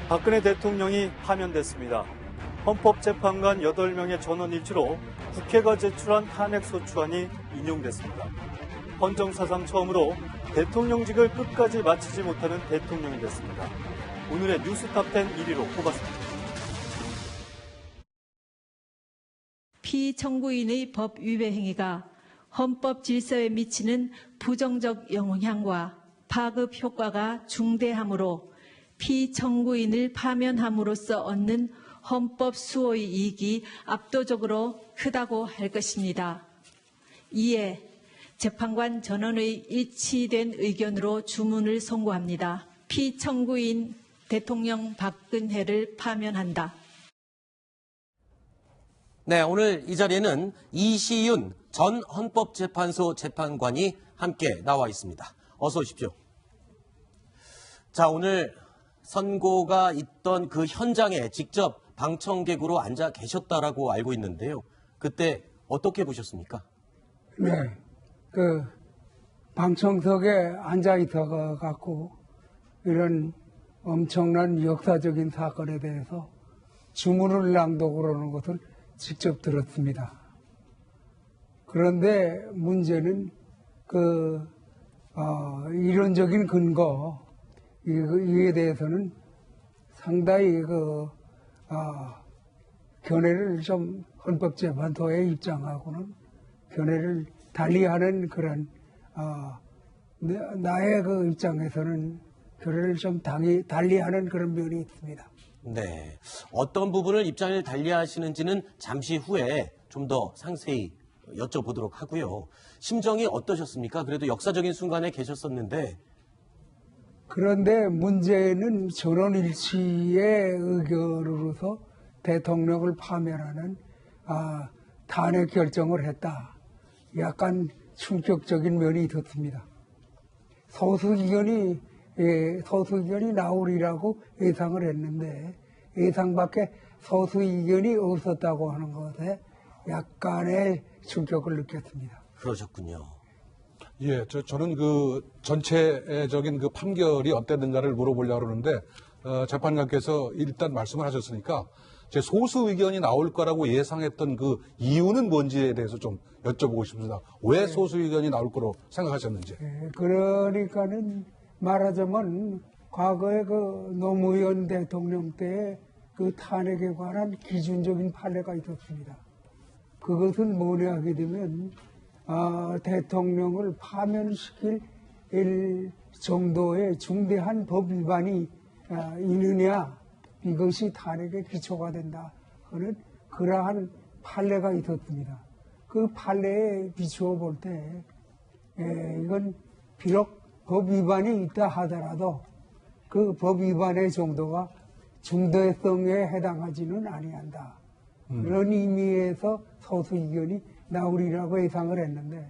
박근혜 대통령이 파면됐습니다. 헌법재판관 8명의 전원 일치로 국회가 제출한 탄핵소추안이 인용됐습니다. 헌정사상 처음으로 대통령직을 끝까지 마치지 못하는 대통령이 됐습니다. 오늘의 뉴스탑10 1위로 꼽았습니다. 피청구인의 법 위배 행위가 헌법 질서에 미치는 부정적 영향과 파급 효과가 중대하므로 피청구인을 파면함으로써 얻는 헌법 수호의 이익이 압도적으로 크다고 할 것입니다. 이에 재판관 전원의 일치된 의견으로 주문을 선고합니다. 피청구인 대통령 박근혜를 파면한다. 네, 오늘 이 자리에는 이시윤 전 헌법재판소 재판관이 함께 나와 있습니다. 어서 오십시오. 자, 오늘 선고가 있던 그 현장에 직접 방청객으로 앉아 계셨다라고 알고 있는데요. 그때 어떻게 보셨습니까? 네, 방청석에 앉아 있어갖고 이런 엄청난 역사적인 사건에 대해서 주문을 낭독을 하는 것을 직접 들었습니다. 그런데 문제는 이론적인 근거, 이에 대해서는 상당히 견해를 좀 헌법재판소의 입장하고는 견해를 달리하는 그런 나의 그 입장에서는 견해를 좀 달리하는 그런 면이 있습니다. 네, 어떤 부분을 입장을 달리하시는지는 잠시 후에 좀 더 상세히 여쭤보도록 하고요. 심정이 어떠셨습니까? 그래도 역사적인 순간에 계셨었는데. 그런데 문제는 전원일치의 의견으로서 대통령을 파면하는 탄핵 결정을 했다. 약간 충격적인 면이 있었습니다. 소수 의견이 나오리라고 예상을 했는데 예상 밖에 소수 의견이 없었다고 하는 것에 약간의 충격을 느꼈습니다. 그러셨군요. 예, 저는 그 전체적인 그 판결이 어땠는가를 물어보려고 그러는데 재판관께서 일단 말씀을 하셨으니까 제 소수 의견이 나올 거라고 예상했던 그 이유는 뭔지에 대해서 좀 여쭤보고 싶습니다. 왜 소수 의견이 나올 거로 생각하셨는지. 네, 그러니까는 말하자면 과거에 그 노무현 대통령 때 그 탄핵에 관한 기준적인 판례가 있었습니다. 그것은 뭐냐 하게 되면 대통령을 파면시킬 정도의 중대한 법 위반이 있느냐, 이것이 탄핵의 기초가 된다 하는 그러한 판례가 있었습니다. 그 판례에 비추어 볼 때 이건 비록 법 위반이 있다 하더라도 그 법 위반의 정도가 중대성에 해당하지는 아니한다. 그런 의미에서 소수 의견이 나오리라고 예상을 했는데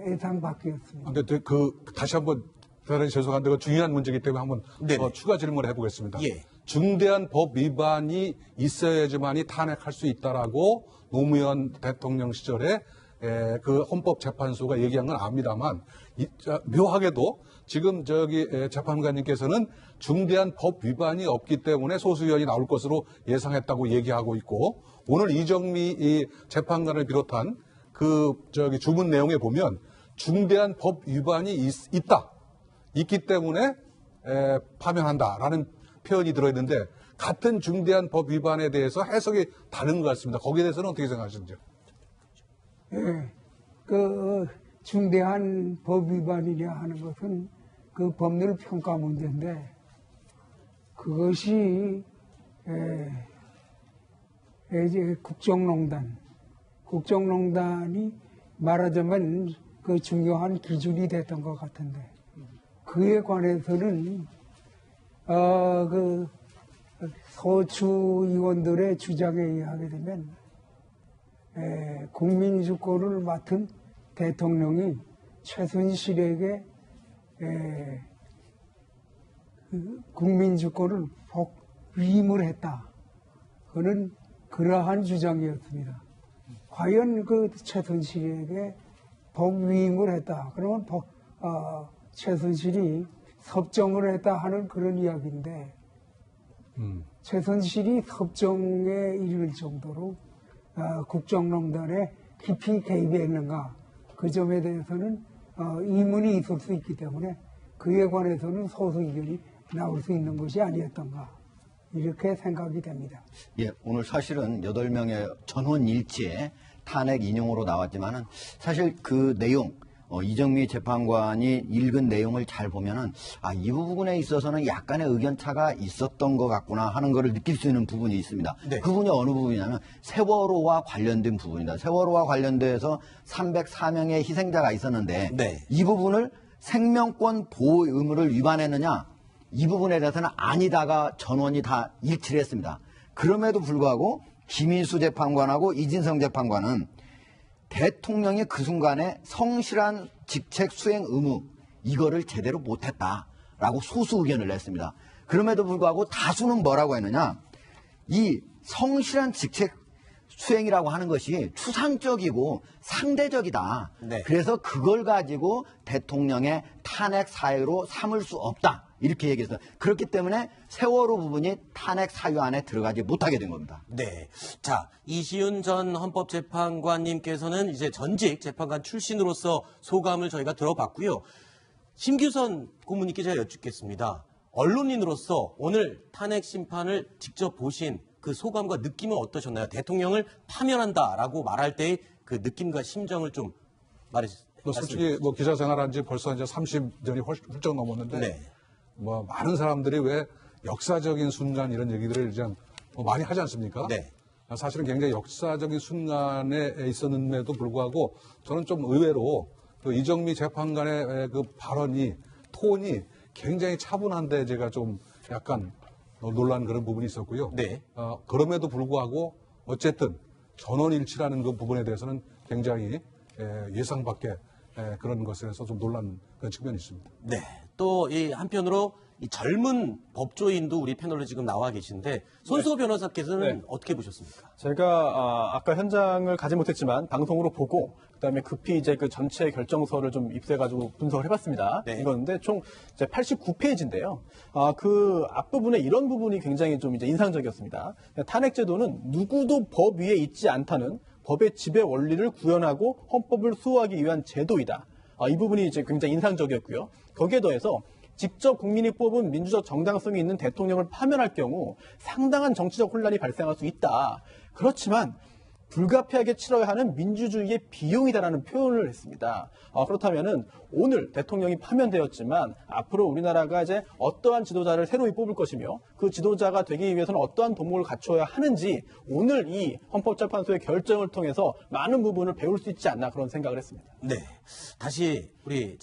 예상 밖이었습니다. 근데 다시 한번 대단히 죄송한데 중요한 문제이기 때문에 한번 추가 질문을 해보겠습니다. 예. 중대한 법 위반이 있어야지만이 탄핵할 수 있다라고 노무현 대통령 시절에 그 헌법재판소가 얘기한 건 압니다만 묘하게도 지금 재판관님께서는 중대한 법 위반이 없기 때문에 소수 의견이 나올 것으로 예상했다고 얘기하고 있고 오늘 이정미 재판관을 비롯한 주문 내용에 보면 중대한 법 위반이 있기 때문에 파면한다라는 표현이 들어있는데 같은 중대한 법 위반에 대해서 해석이 다른 것 같습니다. 거기에 대해서는 어떻게 생각하시는지요? 네, 중대한 법 위반이냐 하는 것은 그 법률 평가 문제인데 그것이 이제 국정농단이 말하자면 그 중요한 기준이 됐던 것 같은데 그에 관해서는 그 소추 의원들의 주장에 의하게 되면 국민주권을 맡은 대통령이 최순실에게 국민주권을 복위임을 했다. 그는 그러한 주장이었습니다. 과연 그 최순실에게 복위임을 했다. 그러면 최순실이 섭정을 했다 하는 그런 이야기인데 최순실이 섭정에 이를 정도로 국정농단에 깊이 개입했는가 그 점에 대해서는 의문이 있을 수 있기 때문에 그에 관해서는 소수 의견이 나올 수 있는 것이 아니었던가 이렇게 생각이 됩니다. 예, 오늘 사실은 8명의 전원 일치의 탄핵 인용으로 나왔지만은 사실 그 내용 이정미 재판관이 읽은 내용을 잘 보면은 이 부분에 있어서는 약간의 의견 차가 있었던 것 같구나 하는 것을 느낄 수 있는 부분이 있습니다. 네. 그 부분이 어느 부분이냐면 세월호와 관련된 부분이다. 세월호와 관련돼서 304명의 희생자가 있었는데 네. 이 부분을 생명권 보호 의무를 위반했느냐 이 부분에 대해서는 아니다가 전원이 다 일치를 했습니다. 그럼에도 불구하고 김인수 재판관하고 이진성 재판관은 대통령이 그 순간에 성실한 직책 수행 의무 이거를 제대로 못했다라고 소수 의견을 냈습니다. 그럼에도 불구하고 다수는 뭐라고 했느냐 이 성실한 직책 수행이라고 하는 것이 추상적이고 상대적이다. 네. 그래서 그걸 가지고 대통령의 탄핵 사유로 삼을 수 없다. 이렇게 얘기했어요. 그렇기 때문에 세월호 부분이 탄핵 사유 안에 들어가지 못하게 된 겁니다. 네. 자, 이시윤 전 헌법재판관님께서는 이제 전직 재판관 출신으로서 소감을 저희가 들어봤고요. 심규선 고문님께 제가 여쭙겠습니다. 언론인으로서 오늘 탄핵 심판을 직접 보신 그 소감과 느낌은 어떠셨나요? 대통령을 파면한다라고 말할 때의 그 느낌과 심정을 좀 말해주세요. 솔직히 기자 생활한 지 벌써 이제 30년이 훌쩍 넘었는데 네. 많은 사람들이 왜 역사적인 순간 이런 얘기들을 이제 많이 하지 않습니까? 네. 사실은 굉장히 역사적인 순간에 있었는데도 불구하고 저는 좀 의외로 그 이정미 재판관의 그 발언이 톤이 굉장히 차분한데 제가 좀 약간 놀란 그런 부분이 있었고요. 네. 그럼에도 불구하고 어쨌든 전원일치라는 그 부분에 대해서는 굉장히 예상 밖의 그런 것에서 좀 놀란 그런 측면이 있습니다. 네. 또 이 한편으로 이 젊은 법조인도 우리 패널에 지금 나와 계신데 손수호 변호사께서는 네. 어떻게 보셨습니까? 제가 아까 현장을 가지 못했지만 방송으로 보고 그다음에 급히 이제 그 전체 결정서를 좀 입수해가지고 분석을 해봤습니다. 네. 이건데 총 이제 89페이지인데요. 그 앞부분에 이런 부분이 굉장히 좀 이제 인상적이었습니다. 탄핵제도는 누구도 법 위에 있지 않다는 법의 지배 원리를 구현하고 헌법을 수호하기 위한 제도이다. 이 부분이 이제 굉장히 인상적이었고요. 거기에 더해서 직접 국민이 뽑은 민주적 정당성이 있는 대통령을 파면할 경우 상당한 정치적 혼란이 발생할 수 있다. 그렇지만 불가피하게 치러야 하는 민주주의의 비용이다라는 표현을 했습니다. 그렇다면은 오늘 대통령이 파면되었지만 앞으로 우리나라가 이제 어떠한 지도자를 새로이 뽑을 것이며 그 지도자가 되기 위해서는 어떠한 도목을 갖춰야 하는지 오늘 이 헌법재판소의 결정을 통해서 많은 부분을 배울 수 있지 않나 그런 생각을 했습니다. 네. 다시 우리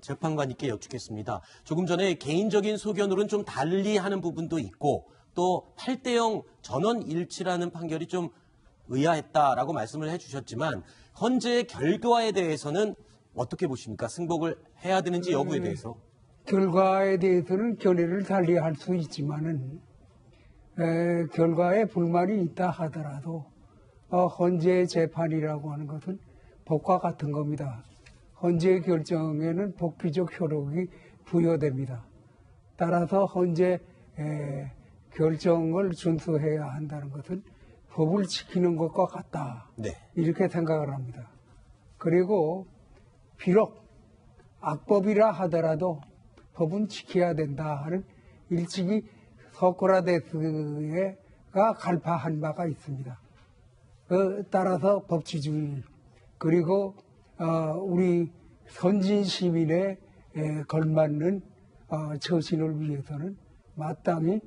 재판관님께 여쭙겠습니다. 조금 전에 개인적인 소견으로는 좀 달리 하는 부분도 있고 또 8대0 전원 일치라는 판결이 좀 의아했다라고 말씀을 해주셨지만 현재의 결과에 대해서는 어떻게 보십니까? 승복을 해야 되는지 여부에 대해서. 결과에 대해서는 견해를 달리할 수 있지만은 결과에 불만이 있다 하더라도 헌재 재판이라고 하는 것은 법과 같은 겁니다. 헌재 결정에는 법리적 효력이 부여됩니다. 따라서 헌재 결정을 준수해야 한다는 것은 법을 지키는 것과 같다. 네. 이렇게 생각을 합니다. 그리고 비록 악법이라 하더라도 법은 지켜야 된다 하는 일찍이 소크라테스가 갈파한 바가 있습니다. 따라서 법치주의 그리고 우리 선진 시민에 걸맞는 처신을 위해서는 마땅히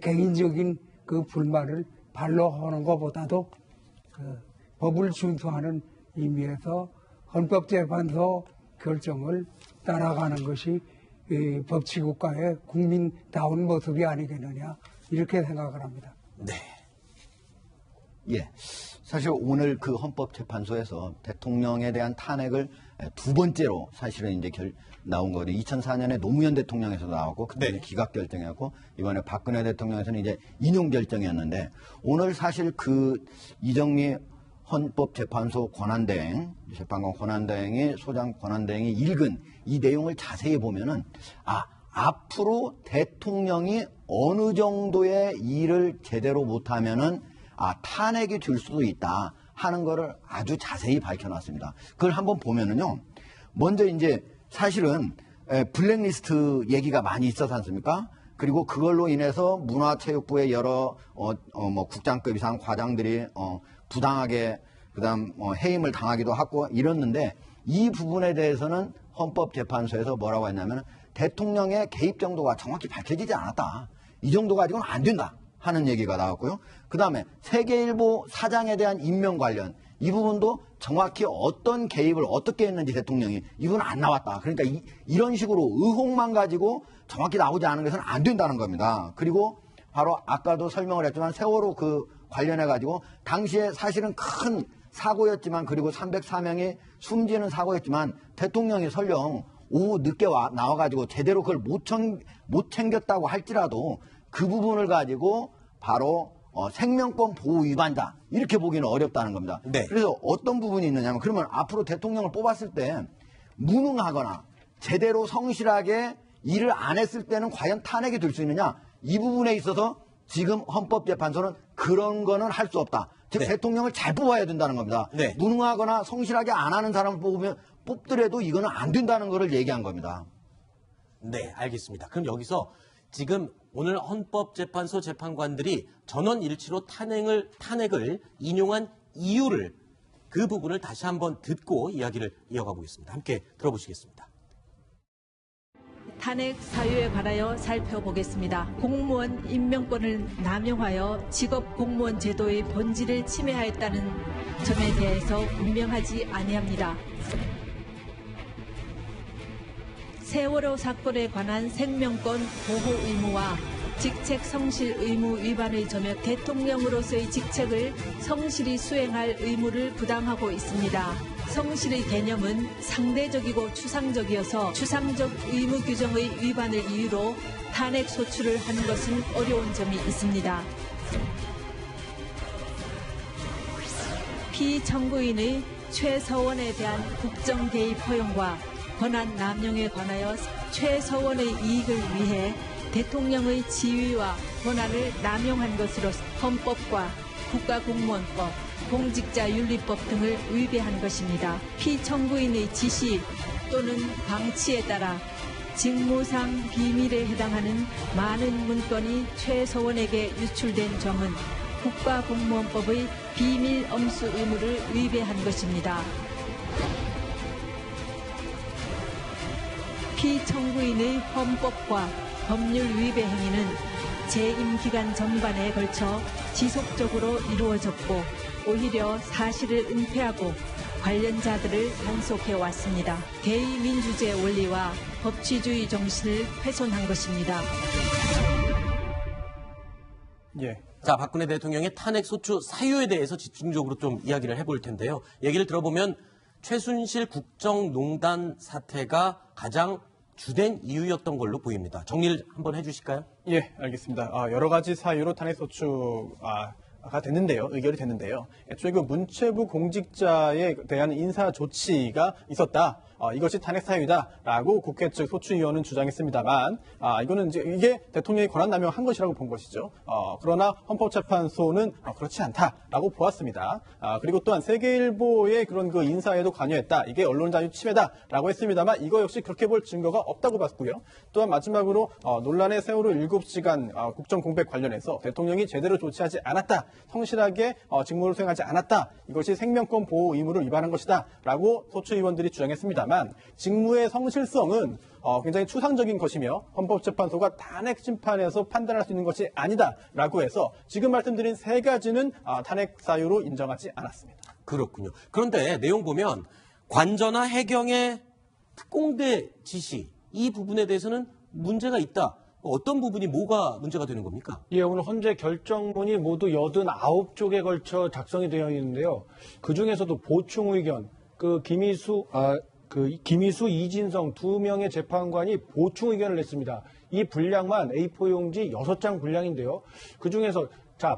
개인적인 그 불만을 반로하는 것보다도 법을 준수하는 의미에서 헌법재판소 결정을 따라가는 것이 법치국가의 국민다운 모습이 아니겠느냐 이렇게 생각을 합니다. 네. 예. 사실 오늘 그 헌법재판소에서 대통령에 대한 탄핵을 두 번째로 사실은 이제 나온 거거든요. 2004년에 노무현 대통령에서 나왔고 그때는 네. 기각 결정이었고 이번에 박근혜 대통령에서는 이제 인용 결정이었는데 오늘 사실 그 이정미 헌법재판소 권한대행, 재판관 권한대행이 소장 권한대행이 읽은 이 내용을 자세히 보면은 앞으로 대통령이 어느 정도의 일을 제대로 못하면은 탄핵이 될 수도 있다 하는 거를 아주 자세히 밝혀놨습니다. 그걸 한번 보면은요. 먼저 이제 사실은 블랙리스트 얘기가 많이 있었지 않습니까? 그리고 그걸로 인해서 문화체육부의 여러 뭐 국장급 이상 과장들이 부당하게 그다음 해임을 당하기도 하고 이랬는데 이 부분에 대해서는 헌법재판소에서 뭐라고 했냐면 대통령의 개입 정도가 정확히 밝혀지지 않았다. 이 정도 가지고는 안 된다 하는 얘기가 나왔고요. 그다음에 세계일보 사장에 대한 임명 관련 이 부분도 정확히 어떤 개입을 어떻게 했는지 대통령이 이 부분은 안 나왔다. 그러니까 이런 식으로 의혹만 가지고 정확히 나오지 않은 것은 안 된다는 겁니다. 그리고 바로 아까도 설명을 했지만 세월호 그 관련해 가지고 당시에 사실은 큰 사고였지만 그리고 304명이 숨지는 사고였지만 대통령이 설령 오후 늦게 나와가지고 제대로 그걸 못 챙겼다고 할지라도 그 부분을 가지고 바로 생명권 보호 위반자 이렇게 보기는 어렵다는 겁니다. 네. 그래서 어떤 부분이 있느냐면 그러면 앞으로 대통령을 뽑았을 때 무능하거나 제대로 성실하게 일을 안 했을 때는 과연 탄핵이 될 수 있느냐 이 부분에 있어서 지금 헌법재판소는 그런 거는 할 수 없다. 즉 네. 대통령을 잘 뽑아야 된다는 겁니다. 네. 무능하거나 성실하게 안 하는 사람을 뽑더라도 이거는 안 된다는 거를 얘기한 겁니다. 네, 알겠습니다. 그럼 여기서 지금 오늘 헌법재판소 재판관들이 전원일치로 탄핵을 인용한 이유를 그 부분을 다시 한번 듣고 이야기를 이어가 보겠습니다. 함께 들어보시겠습니다. 탄핵 사유에 관하여 살펴보겠습니다. 공무원 임명권을 남용하여 직업 공무원 제도의 본질을 침해하였다는 점에 대해서 분명하지 아니합니다. 세월호 사건에 관한 생명권 보호 의무와 직책 성실 의무 위반의 점역 대통령으로서의 직책을 성실히 수행할 의무를 부담하고 있습니다. 성실의 개념은 상대적이고 추상적이어서 추상적 의무 규정의 위반을 이유로 탄핵 소추를 하는 것은 어려운 점이 있습니다. 피청구인의 최서원에 대한 국정 개입 허용과 권한 남용에 관하여 최서원의 이익을 위해 대통령의 지위와 권한을 남용한 것으로 헌법과 국가공무원법, 공직자윤리법 등을 위배한 것입니다. 피청구인의 지시 또는 방치에 따라 직무상 비밀에 해당하는 많은 문건이 최서원에게 유출된 점은 국가공무원법의 비밀 엄수 의무를 위배한 것입니다. 피청구인의 헌법과 법률 위배 행위는 재임 기간 전반에 걸쳐 지속적으로 이루어졌고 오히려 사실을 은폐하고 관련자들을 단속해 왔습니다. 대의민주주의 원리와 법치주의 정신을 훼손한 것입니다. 예. 자, 박근혜 대통령의 탄핵 소추 사유에 대해서 집중적으로 좀 이야기를 해볼 텐데요. 얘기를 들어보면 최순실 국정농단 사태가 가장 주된 이유였던 걸로 보입니다. 정리를 한번 해주실까요? 예, 알겠습니다. 여러 가지 사유로 탄핵 소추가 됐는데요. 의결이 됐는데요. 애초에 그 문체부 공직자에 대한 인사 조치가 있었다. 이것이 탄핵 사유다라고 국회 측 소추위원은 주장했습니다만, 이거는 이게 대통령이 권한 남용한 것이라고 본 것이죠. 그러나 헌법재판소는 그렇지 않다라고 보았습니다. 그리고 또한 세계일보의 그런 그 인사에도 관여했다. 이게 언론 자유 침해다라고 했습니다만, 이거 역시 그렇게 볼 증거가 없다고 봤고요. 또한 마지막으로 논란의 세월호 7시간 국정 공백 관련해서 대통령이 제대로 조치하지 않았다. 성실하게 직무를 수행하지 않았다. 이것이 생명권 보호 의무를 위반한 것이다라고 소추위원들이 주장했습니다만, 직무의 성실성은 굉장히 추상적인 것이며 헌법재판소가 탄핵 심판에서 판단할 수 있는 것이 아니다라고 해서 지금 말씀드린 세 가지는 탄핵 사유로 인정하지 않았습니다. 그렇군요. 그런데 내용 보면 관저나 해경의 특공대 지시 이 부분에 대해서는 문제가 있다. 어떤 부분이 뭐가 문제가 되는 겁니까? 예, 오늘 헌재 결정문이 모두 89쪽에 걸쳐 작성이 되어 있는데요. 그중에서도 보충 의견, 김희수, 이진성 두 명의 재판관이 보충 의견을 냈습니다. 이 분량만 A4 용지 6장 분량인데요. 그중에서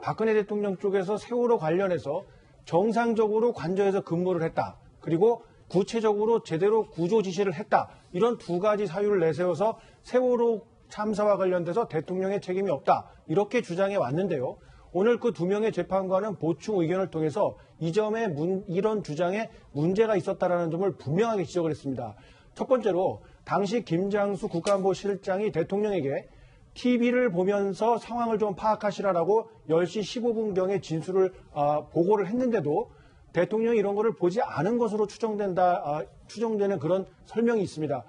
박근혜 대통령 쪽에서 세월호 관련해서 정상적으로 관저에서 근무를 했다. 그리고 구체적으로 제대로 구조 지시를 했다. 이런 두 가지 사유를 내세워서 세월호 참사와 관련돼서 대통령의 책임이 없다. 이렇게 주장해 왔는데요. 오늘 그 2명의 재판관은 보충 의견을 통해서 이 점에 이런 주장에 문제가 있었다라는 점을 분명하게 지적을 했습니다. 첫 번째로 당시 김장수 국가안보실장이 대통령에게 TV를 보면서 상황을 좀 파악하시라라고 10시 15분경에 진술을 보고를 했는데도 대통령이 이런 거를 보지 않은 것으로 추정되는 그런 설명이 있습니다.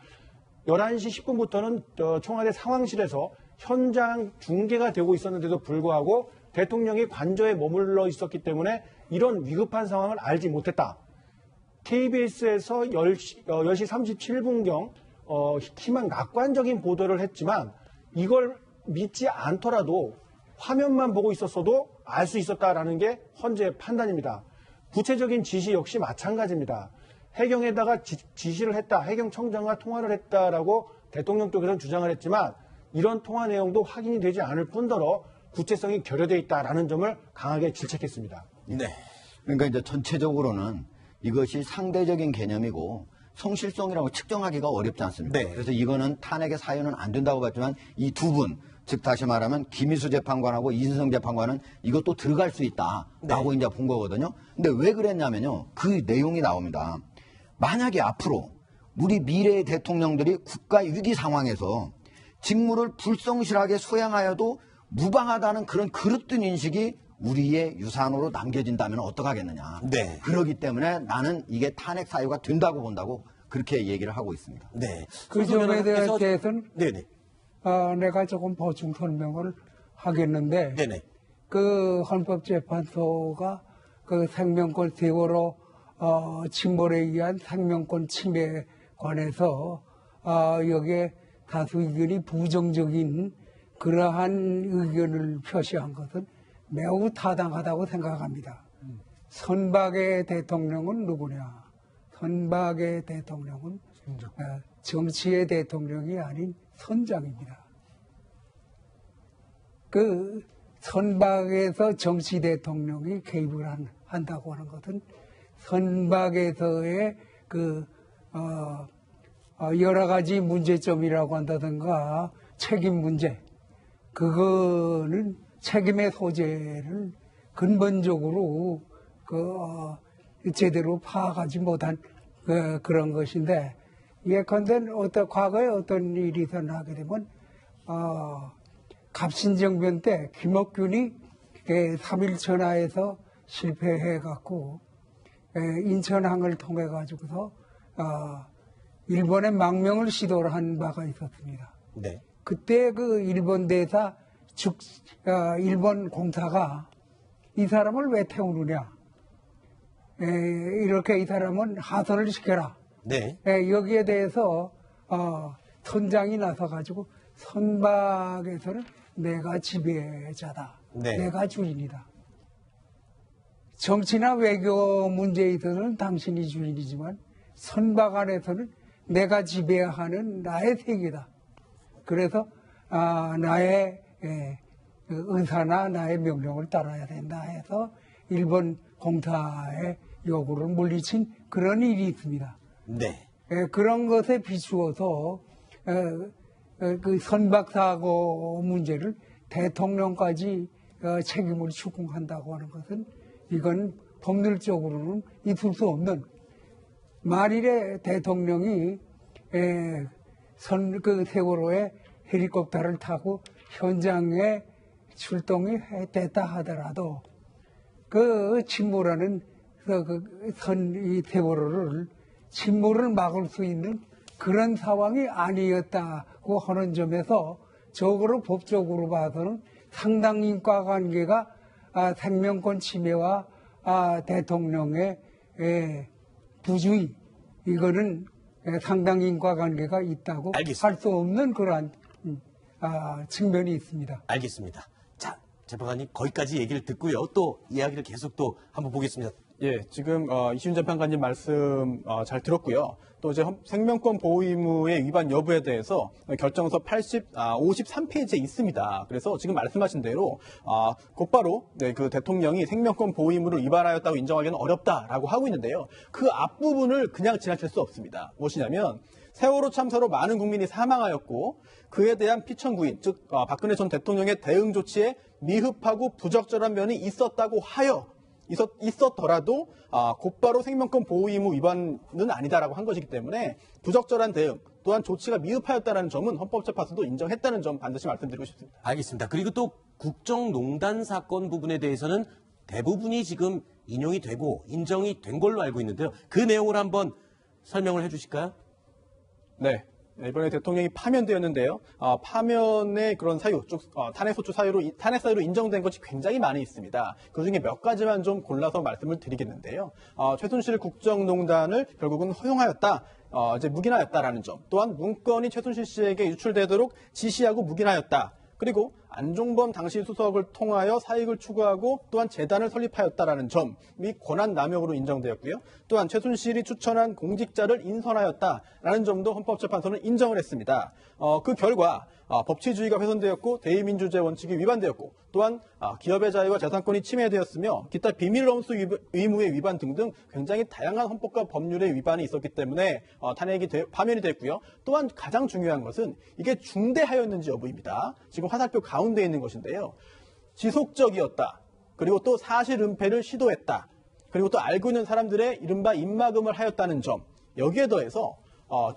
11시 10분부터는 청와대 상황실에서 현장 중계가 되고 있었는데도 불구하고 대통령이 관저에 머물러 있었기 때문에 이런 위급한 상황을 알지 못했다. KBS에서 10시 37분경 희망 낙관적인 보도를 했지만 이걸 믿지 않더라도 화면만 보고 있었어도 알 수 있었다라는 게 헌재의 판단입니다. 구체적인 지시 역시 마찬가지입니다. 해경에다가 지시를 했다, 해경청장과 통화를 했다라고 대통령 쪽에서는 주장을 했지만 이런 통화 내용도 확인이 되지 않을 뿐더러 구체성이 결여되어 있다라는 점을 강하게 질책했습니다. 네. 그러니까 이제 전체적으로는 이것이 상대적인 개념이고 성실성이라고 측정하기가 어렵지 않습니까? 네. 그래서 이거는 탄핵의 사유는 안 된다고 봤지만 이 두 분, 즉 다시 말하면 김희수 재판관하고 이진성 재판관은 이것도 들어갈 수 있다라고 이제 본 거거든요. 근데 왜 그랬냐면요. 그 내용이 나옵니다. 만약에 앞으로 우리 미래의 대통령들이 국가 위기 상황에서 직무를 불성실하게 수행하여도 무방하다는 그런 그릇된 인식이 우리의 유산으로 남겨진다면 어떡하겠느냐. 네. 그렇기 때문에 나는 이게 탄핵 사유가 된다고 본다고 그렇게 얘기를 하고 있습니다. 네. 그 점에 그래서- 대해서는 네네. 내가 조금 보충 설명을 하겠는데 네네. 그 헌법재판소가 그 생명권 세월호 침몰에 의한 생명권 침해에 관해서 여기에 다수 의견이 부정적인 그러한 의견을 표시한 것은 매우 타당하다고 생각합니다. 선박의 대통령은 누구냐? 선박의 대통령은 정치의 대통령이 아닌 선장입니다. 그 선박에서 정치 대통령이 개입을 한다고 하는 것은 선박에서의 여러 가지 문제점이라고 한다든가 책임 문제, 그거는 책임의 소재를 근본적으로 제대로 파악하지 못한 그런 것인데, 예컨대 과거에 어떤 일이 일어나게 되면 갑신정변 때 김옥균이 3일 전하에서 실패해갖고 인천항을 통해 가지고서 일본의 망명을 시도를 한 바가 있었습니다. 네. 그때 그 일본 대사 일본 공사가 이 사람을 왜 태우느냐, 이렇게 이 사람은 하선을 시켜라. 네. 여기에 대해서 선장이 나서 가지고 선박에서는 내가 지배자다. 네. 내가 주인이다. 정치나 외교 문제에 있어서는 당신이 주인이지만 선박 안에서는 내가 지배하는 나의 세계다. 그래서 나의 의사나 나의 명령을 따라야 된다 해서 일본 공사의 요구를 물리친 그런 일이 있습니다. 네. 그런 것에 비추어서 그 선박사고 문제를 대통령까지 책임을 추궁한다고 하는 것은 이건 법률적으로는 있을 수 없는, 만일에 대통령이 그 세월호에 헬리콥터를 타고 현장에 출동이 됐다 하더라도 그 침몰하는 이 세월호를 침몰을 막을 수 있는 그런 상황이 아니었다고 하는 점에서 적어도 법적으로 봐서는 상당 인과관계가 생명권 침해와 대통령의 부주의, 이거는 상당 인과관계가 있다고 알겠습니다. 할 수 없는 그러한 측면이 있습니다. 알겠습니다. 자, 재판관님 거기까지 얘기를 듣고요. 또 이야기를 계속 또 한번 보겠습니다. 예, 지금 이시윤 재판관님 말씀 잘 들었고요. 또 이제 생명권 보호 의무의 위반 여부에 대해서 결정서 53페이지에 있습니다. 그래서 지금 말씀하신 대로 곧바로 그 대통령이 생명권 보호 의무를 위반하였다고 인정하기는 어렵다라고 하고 있는데요. 그 앞부분을 그냥 지나칠 수 없습니다. 무엇이냐면 세월호 참사로 많은 국민이 사망하였고 그에 대한 피청구인, 즉 박근혜 전 대통령의 대응 조치에 미흡하고 부적절한 면이 있었다고 하여 있었더라도 곧바로 생명권 보호 의무 위반은 아니다라고 한 것이기 때문에 부적절한 대응 또한 조치가 미흡하였다는 점은 헌법재판소도 인정했다는 점 반드시 말씀드리고 싶습니다. 알겠습니다. 그리고 또 국정농단 사건 부분에 대해서는 대부분이 지금 인용이 되고 인정이 된 걸로 알고 있는데요. 그 내용을 한번 설명을 해주실까요? 네. 이번에 대통령이 파면되었는데요. 파면의 그런 사유, 탄핵소추 사유로 인정된 것이 굉장히 많이 있습니다. 그 중에 몇 가지만 좀 골라서 말씀을 드리겠는데요. 최순실 국정농단을 결국은 허용하였다, 이제 묵인하였다라는 점. 또한 문건이 최순실 씨에게 유출되도록 지시하고 묵인하였다. 그리고 안종범 당시 수석을 통하여 사익을 추구하고 또한 재단을 설립하였다라는 점이 권한 남용으로 인정되었고요. 또한 최순실이 추천한 공직자를 인선하였다라는 점도 헌법재판소는 인정을 했습니다. 그 결과 법치주의가 훼손되었고 대의민주주의 원칙이 위반되었고 또한 기업의 자유와 재산권이 침해되었으며 기타 비밀엄수 의무의 위반 등등 굉장히 다양한 헌법과 법률의 위반이 있었기 때문에 파면이 됐고요. 또한 가장 중요한 것은 이게 중대하였는지 여부입니다. 지금 화살표 가운데 있는 것인데요. 지속적이었다. 그리고 또 사실 은폐를 시도했다. 그리고 또 알고 있는 사람들의 이른바 입막음을 하였다는 점. 여기에 더해서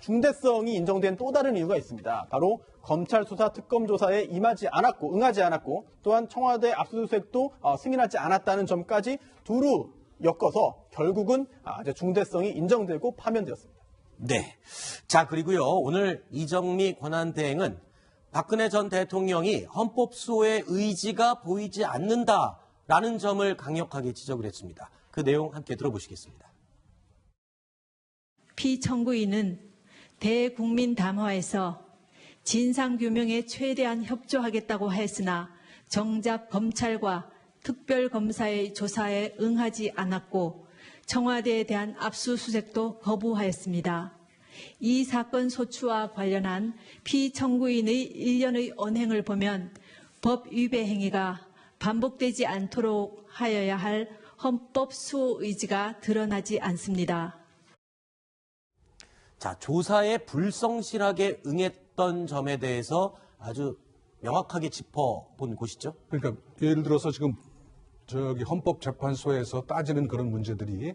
중대성이 인정된 또 다른 이유가 있습니다. 바로 검찰 수사 특검 조사에 응하지 않았고 또한 청와대 압수수색도 승인하지 않았다는 점까지 두루 엮어서 결국은 이제 중대성이 인정되고 파면되었습니다. 네. 자, 그리고요. 오늘 이정미 권한대행은 박근혜 전 대통령이 헌법 수호의 의지가 보이지 않는다라는 점을 강력하게 지적을 했습니다. 그 내용 함께 들어보시겠습니다. 피청구인은 대국민 담화에서 진상규명에 최대한 협조하겠다고 했으나 정작 검찰과 특별검사의 조사에 응하지 않았고 청와대에 대한 압수수색도 거부하였습니다. 이 사건 소추와 관련한 피청구인의 일련의 언행을 보면 법 위배 행위가 반복되지 않도록 하여야 할 헌법 수호 의지가 드러나지 않습니다. 자, 조사에 불성실하게 응했던 점에 대해서 아주 명확하게 짚어본 곳이죠. 그러니까 예를 들어서 지금 헌법재판소에서 따지는 그런 문제들이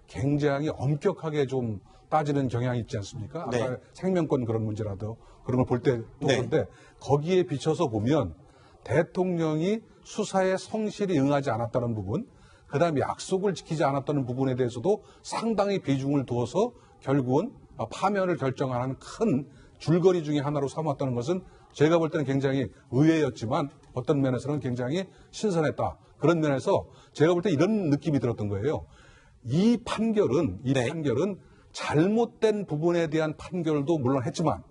굉장히 엄격하게 좀 따지는 경향이 있지 않습니까? 네. 아까 생명권 그런 문제라도 그런 걸 볼 때도 그런데 거기에 비춰서 보면 대통령이 수사에 성실히 응하지 않았다는 부분, 그다음에 약속을 지키지 않았다는 부분에 대해서도 상당히 비중을 두어서 결국은 파면을 결정하는 큰 줄거리 중에 하나로 삼았다는 것은 제가 볼 때는 굉장히 의외였지만 어떤 면에서는 굉장히 신선했다. 그런 면에서 제가 볼 때 이런 느낌이 들었던 거예요. 이 판결은 잘못된 부분에 대한 판결도 물론 했지만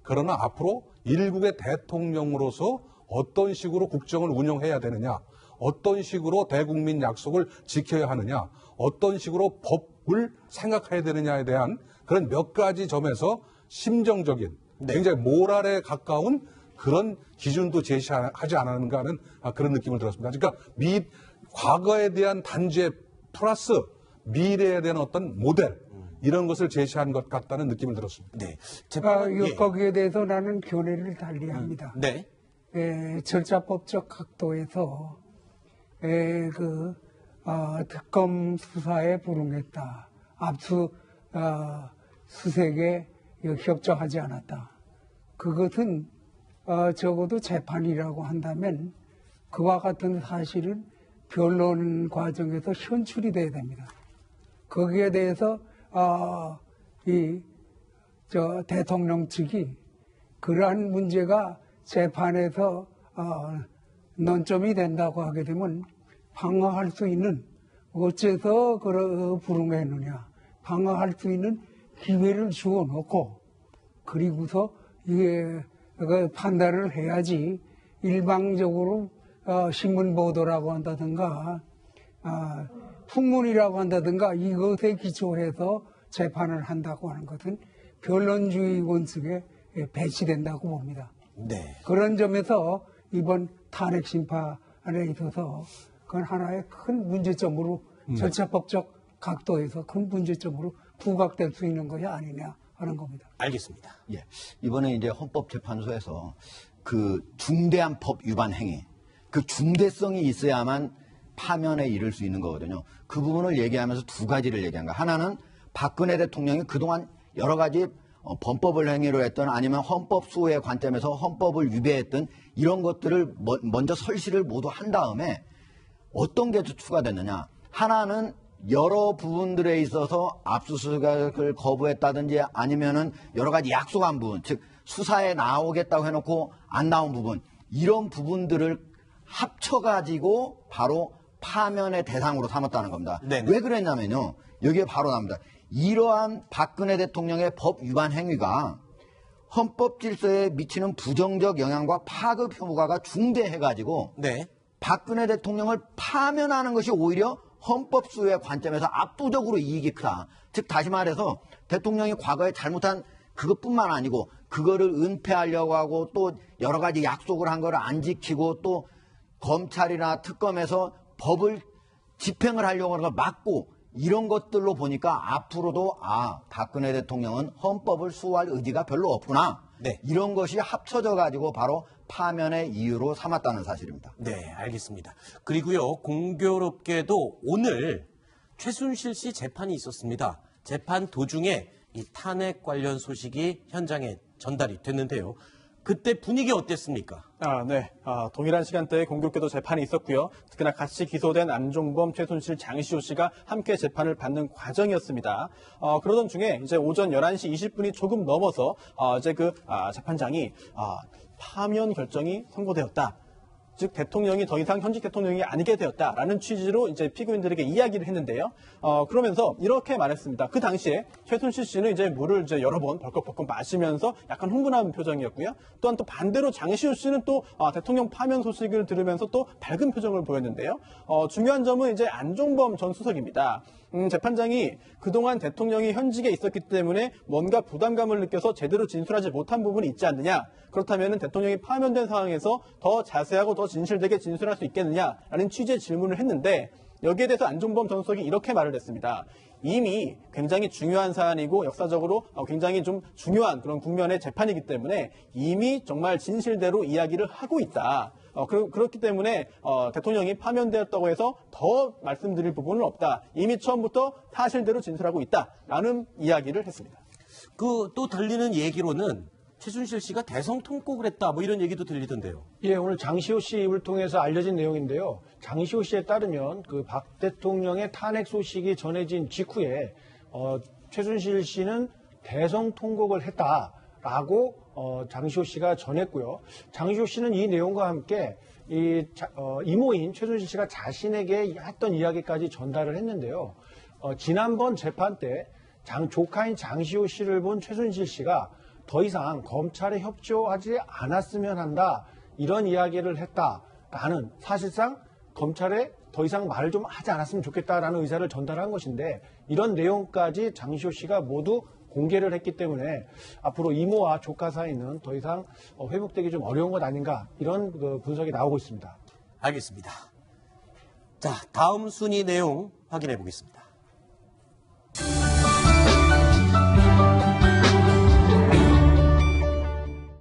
그러나 앞으로 일국의 대통령으로서 어떤 식으로 국정을 운영해야 되느냐, 어떤 식으로 대국민 약속을 지켜야 하느냐, 어떤 식으로 법을 생각해야 되느냐에 대한 그런 몇 가지 점에서 심정적인 굉장히 모랄에 가까운 그런 기준도 제시하지 않았는가 하는 그런 느낌을 들었습니다. 그러니까 과거에 대한 단죄 플러스 미래에 대한 어떤 모델 이런 것을 제시한 것 같다는 느낌을 들었습니다. 네. 거기에 대해서 나는 견해를 달리합니다. 네. 절차법적 각도에서 특검 수사에 불응했다. 수색에 협조하지 않았다. 그것은 적어도 재판이라고 한다면 그와 같은 사실은 변론 과정에서 현출이 돼야 됩니다. 거기에 대해서 대통령 측이 그러한 문제가 재판에서 논점이 된다고 하게 되면 방어할 수 있는 어째서 불응했느냐 방어할 수 있는 기회를 주어 놓고 그리고서 이게 판단을 해야지 일방적으로 신문 보도라고 한다든가 풍문이라고 한다든가 이것에 기초해서 재판을 한다고 하는 것은 변론주의 원칙에 배치된다고 봅니다. 네. 그런 점에서 이번 탄핵 심판에 있어서 그건 하나의 큰 문제점으로 절차법적 각도에서 큰 문제점으로 부각될 수 있는 것이 아니냐 하는 겁니다. 알겠습니다. 예. 이번에 이제 헌법재판소에서 그 중대한 법 위반 행위, 그 중대성이 있어야만 파면에 이를 수 있는 거거든요. 그 부분을 얘기하면서 두 가지를 얘기한 거야. 하나는 박근혜 대통령이 그동안 여러 가지 범법을 행위로 했던 아니면 헌법 수호의 관점에서 헌법을 위배했던 이런 것들을 먼저 설시를 모두 한 다음에 어떤 게 추가됐느냐. 하나는 여러 부분들에 있어서 압수수색을 거부했다든지 아니면은 여러 가지 약속한 부분, 즉 수사에 나오겠다고 해놓고 안 나온 부분, 이런 부분들을 합쳐가지고 바로 파면의 대상으로 삼았다는 겁니다. 네네. 왜 그랬냐면요. 여기에 바로 나옵니다. 이러한 박근혜 대통령의 법 위반 행위가 헌법 질서에 미치는 부정적 영향과 파급 효과가 중대해가지고 네. 박근혜 대통령을 파면하는 것이 오히려 헌법 수호의 관점에서 압도적으로 이익이 크다. 즉 다시 말해서 대통령이 과거에 잘못한 그것뿐만 아니고 그거를 은폐하려고 하고 또 여러 가지 약속을 한 거를 안 지키고 또 검찰이나 특검에서 법을 집행을 하려고 하는 걸 막고 이런 것들로 보니까 앞으로도 박근혜 대통령은 헌법을 수호할 의지가 별로 없구나. 네. 이런 것이 합쳐져 가지고 바로 파면의 이유로 삼았다는 사실입니다. 네, 알겠습니다. 그리고요, 공교롭게도 오늘 최순실 씨 재판이 있었습니다. 재판 도중에 이 탄핵 관련 소식이 현장에 전달이 됐는데요. 그때 분위기 어땠습니까? 네. 동일한 시간대에 공교롭게도 재판이 있었고요. 특히나 같이 기소된 안종범, 최순실, 장시호 씨가 함께 재판을 받는 과정이었습니다. 그러던 중에 이제 오전 11시 20분이 조금 넘어서 이제 재판장이 파면 결정이 선고되었다. 즉 대통령이 더 이상 현직 대통령이 아니게 되었다라는 취지로 이제 피고인들에게 이야기를 했는데요. 그러면서 이렇게 말했습니다. 그 당시에 최순실 씨는 이제 물을 이제 여러 번 벌컥벌컥 마시면서 약간 흥분한 표정이었고요. 또한 또 반대로 장시호 씨는 또 대통령 파면 소식을 들으면서 또 밝은 표정을 보였는데요. 중요한 점은 이제 안종범 전 수석입니다. 재판장이 그동안 대통령이 현직에 있었기 때문에 뭔가 부담감을 느껴서 제대로 진술하지 못한 부분이 있지 않느냐. 그렇다면 대통령이 파면된 상황에서 더 자세하고 더 진실되게 진술할 수 있겠느냐라는 취지의 질문을 했는데 여기에 대해서 안종범 전 수석이 이렇게 말을 했습니다. 이미 굉장히 중요한 사안이고 역사적으로 굉장히 좀 중요한 그런 국면의 재판이기 때문에 이미 정말 진실대로 이야기를 하고 있다. 그렇기 때문에 대통령이 파면되었다고 해서 더 말씀드릴 부분은 없다. 이미 처음부터 사실대로 진술하고 있다라는 이야기를 했습니다. 또 들리는 얘기로는 최순실 씨가 대성통곡을 했다 뭐 이런 얘기도 들리던데요. 예, 오늘 장시호 씨 입을 통해서 알려진 내용인데요. 장시호 씨에 따르면 그 박 대통령의 탄핵 소식이 전해진 직후에 최순실 씨는 대성통곡을 했다라고 장시호 씨가 전했고요. 장시호 씨는 이 내용과 함께 이모인 최순실 씨가 자신에게 했던 이야기까지 전달을 했는데요. 지난번 재판 때 조카인 장시호 씨를 본 최순실 씨가 더 이상 검찰에 협조하지 않았으면 한다. 이런 이야기를 했다라는 사실상 검찰에 더 이상 말을 좀 하지 않았으면 좋겠다라는 의사를 전달한 것인데 이런 내용까지 장시호 씨가 모두 공개를 했기 때문에 앞으로 이모와 조카 사이는 더 이상 회복되기 좀 어려운 것 아닌가 이런 분석이 나오고 있습니다. 알겠습니다. 자, 다음 순위 내용 확인해 보겠습니다.